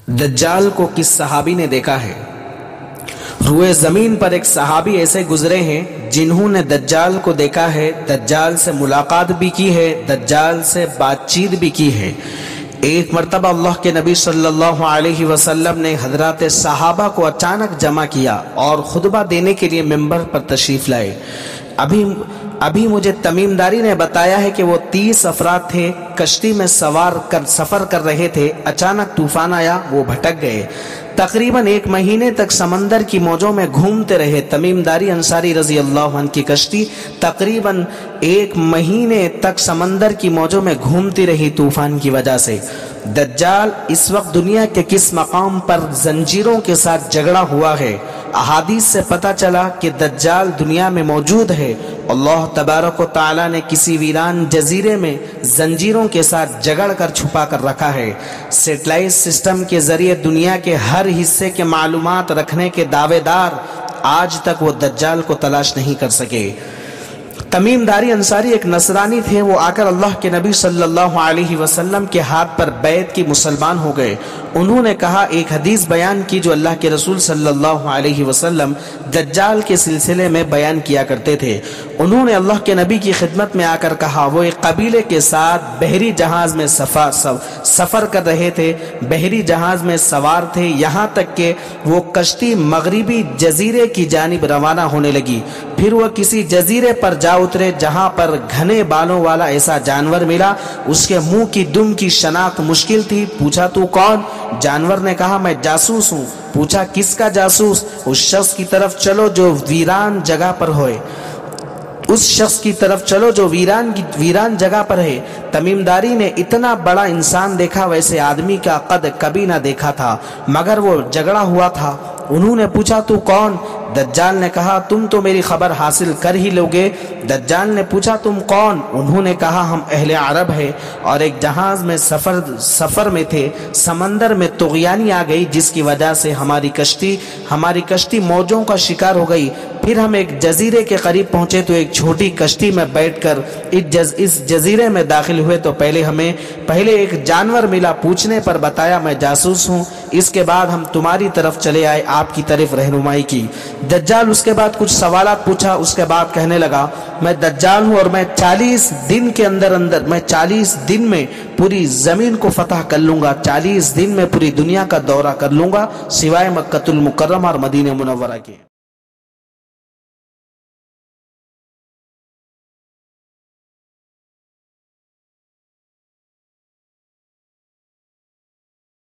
दज्जाल को किस सहाबी ने देखा है? रुए ज़मीन पर एक सहाबी ऐसे गुजरे हैं जिन्होंने दज्जाल को देखा है, दज्जाल से मुलाकात भी की है, दज्जाल से बातचीत भी की है। एक मर्तबा अल्लाह के नबी सल्लल्लाहु अलैहि वसल्लम ने हजरात सहाबा को अचानक जमा किया और खुतबा देने के लिए मिंबर पर तशरीफ लाए। अभी मुझे तमीमदारी ने बताया है कि वो 30 अफराद थे, कश्ती में सफ़र कर रहे थे। अचानक तूफान आया, वो भटक गए। तकरीबन 1 महीने तक समंदर की मौजों में घूमते रहे। तमीमदारी अंसारी रजी अल्लाह अन्हु की कश्ती तकरीबन 1 महीने तक समंदर की मौजों में घूमती रही तूफान की वजह से। दज्जाल इस वक्त दुनिया के किस मकाम पर जंजीरों के साथ झगड़ा हुआ है? अहादीस से पता चला कि दज्जाल दुनिया में मौजूद है। अल्लाह तबारक व तआला ने किसी वीरान जजीरे में जंजीरों के साथ जगड़ कर छुपा कर रखा है। सैटेलाइट सिस्टम के जरिए दुनिया के हर हिस्से के मालूमात रखने के दावेदार आज तक वो दज्जाल को तलाश नहीं कर सके। तमीमदारी अंसारी एक नसरानी थे। वो आकर अल्लाह के नबी सल्लल्लाहु अलैहि वसल्लम के हाथ पर बैत की मुसलमान हो गए। उन्होंने कहा, एक हदीस बयान की जो अल्लाह के रसूल सल्लल्लाहु अलैहि वसल्लम दज्जाल के सिलसिले में बयान किया करते थे। उन्होंने अल्लाह के नबी की खिदमत में आकर कहा, वो एक कबीले के साथ बहरी जहाज में सफ़र कर रहे थे, बहरी जहाज में सवार थे, यहाँ तक कि वो कश्ती मगरिबी जजीरे की जानिब रवाना होने लगी। फिर वह किसी जजीरे पर जा उतरे जहां पर घने बालों वाला ऐसा जानवर मिला। उसके मुंह की दुम की शनाख्त मुश्किल थी। पूछा, तू कौन? जानवर ने कहा, मैं जासूस हूं। पूछा, किसका जासूस? उस शख्स की तरफ चलो जो वीरान जगह पर होए, उस शख्स की तरफ चलो जो वीरान जगह पर है। तमीमदारी ने इतना बड़ा इंसान देखा, वैसे आदमी का कद कभी ना देखा था, मगर वो झगड़ा हुआ था। उन्होंने पूछा, तू कौन? दज्जाल ने कहा, तुम तो मेरी खबर हासिल कर ही लोगे। दज्जाल ने पूछा, तुम कौन? उन्होंने कहा, हम अहले अरब है और एक जहाज में सफर में थे। समंदर में तुग़यानी आ गई जिसकी वजह से हमारी कश्ती मौजों का शिकार हो गई। फिर हम एक जजीरे के करीब पहुंचे तो एक छोटी कश्ती में बैठकर इस जजीरे में दाखिल हुए तो पहले एक जानवर मिला। पूछने पर बताया, मैं जासूस हूँ। इसके बाद हम तुम्हारी तरफ चले आए, आपकी तरफ रहनुमाई की। दज्जाल उसके बाद कुछ सवालात पूछा। उसके बाद कहने लगा, मैं दज्जाल हूँ और मैं 40 दिन के अंदर मैं 40 दिन में पूरी जमीन को फतह कर लूंगा, 40 दिन में पूरी दुनिया का दौरा कर लूंगा सिवाय मक्कतुल मुकर्रमा और मदीने मुनव्वरा के।